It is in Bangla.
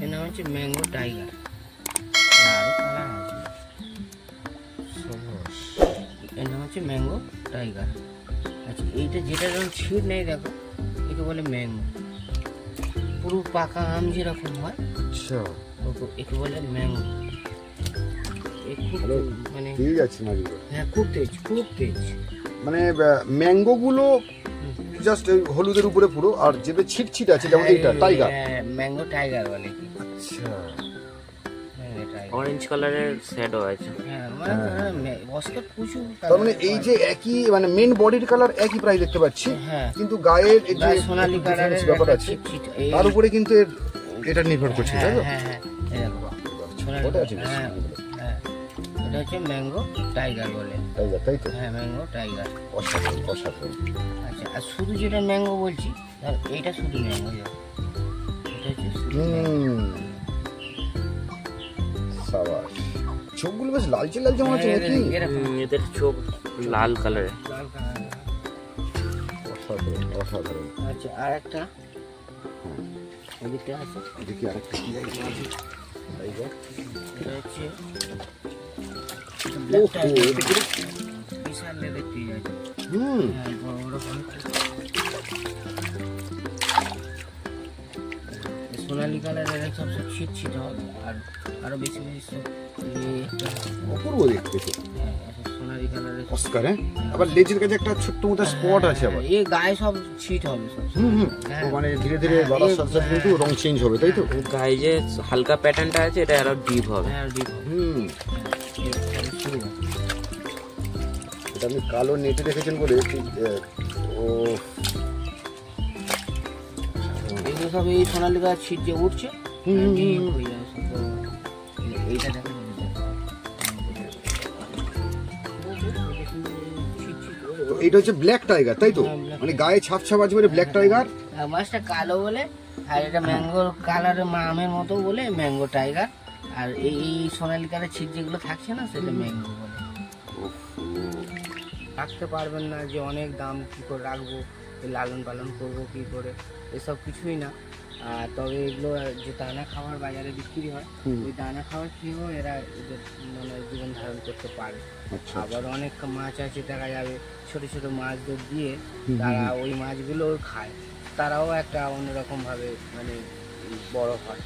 এর নাম হচ্ছে ম্যাঙ্গো টাইগার। আরও কালার আছে। এর নাম হচ্ছে ম্যাঙ্গো টাইগার। আচ্ছা, এইটা যেটা যখন ছিট নেই দেখো, একে বলে ম্যাঙ্গো। পুরো পাকা আম যেরকম হয়, আচ্ছা, একে বলে ম্যাঙ্গো। খুব মানে তেজ আছে না? হ্যাঁ, খুব তেজ, খুব তেজ। মানে ম্যাঙ্গো গুলো জাস্ট হলুদের উপরে পুরো, আর যেটা ছিটছিট আছে যেমন এইটা টাইগার। ম্যাঙ্গো টাইগার বলে কি। আচ্ছা, অরেঞ্জ কালারের শ্যাডো আছে। হ্যাঁ, মানে অস্কার প্রচুর। তার মানে এই যে একই মানে মেন বডির কালার একই প্রায় দেখতে পাচ্ছি, হ্যাঁ, কিন্তু গায়ের এই যে সোনালী কালারের ব্যাপার আছে তার উপরে কিন্তু এটা নির্ভর করছে, তাই তো? হ্যাঁ হ্যাঁ, সোনালী, হ্যাঁ হ্যাঁ, এটা হচ্ছে ম্যাঙ্গো টাইগার বলে। টাইগার, তাই তো? হ্যাঁ, ম্যাঙ্গো টাইগার। অসাধারণ, অসাধারণ। আচ্ছা, আর শুধু যেটা ম্যাঙ্গো বলছি, ধর এইটা শুধু ম্যাঙ্গো, এটা হচ্ছে শুধু সাবাস। চোখগুলো বেশ লালচে লালচে মনে হচ্ছে নাকি? এদের চোখ লাল কালারের। লাল কালার। অসাধারণ, অসাধারণ। আচ্ছা, আর একটা এদিকটা আছে, দেখি আরেকটা কি আছে। টাইগার, এটা হচ্ছে বিশাল লেদের টিজ আছে। হ্যাঁ, বড় বড় সোনালি কালারের সব ছিট ছিট হবে, আর আরো বেশি বেশি সব অপূর্ব দেখতে তো। সোনালি কালারের অস্কার, হ্যাঁ। আবার লেজের কাছে একটা ছোট্ট মতো স্পট আছে আবার। এই গায়ে সব ছিট হবে সব। ও মানে ধীরে ধীরে বাড়ার সাথে সাথে কিন্তু রং চেঞ্জ হবে, তাই তো? গায়ে যে হালকা প্যাটার্নটা আছে এটা আরো ডিপ হবে। হ্যাঁ, ডিপ হবে। এটা আপনি কালো নেটে রেখেছেন বলে ঠিক। ও, এগুলো সব এই সোনালি গাছ ছিট যে উঠছে, ডিপ হয়ে যাবে সব। এইটা দেখো, তো এইটা হচ্ছে ব্ল্যাক টাইগার, তাই তো? মানে গায়ে ছাপ ছাপ আছে বলে ব্ল্যাক টাইগার। মাছটা কালো বলে, আর এটা ম্যাঙ্গো কালারের আমের মতো বলে ম্যাঙ্গো টাইগার। আর এই সোনালি কালার ছিট যেগুলো থাকছে না, সেটা ম্যাঙ্গো বলে। রাখতে পারবেন না যে অনেক দাম, কি করে রাখবো, লালন পালন করবো কি করে, এসব কিছুই না। আর তবে এগুলো যে দানা খাবার বাজারে বিক্রি হয়, ওই দানা খাবার খেয়েও এরা এদের মানে জীবন ধারণ করতে পারে। আবার অনেক মাছ আছে দেখা যাবে, ছোট ছোট মাছদের দিয়ে তারা ওই মাছগুলো খায়, তারাও একটা অন্যরকম ভাবে মানে বড় হয়।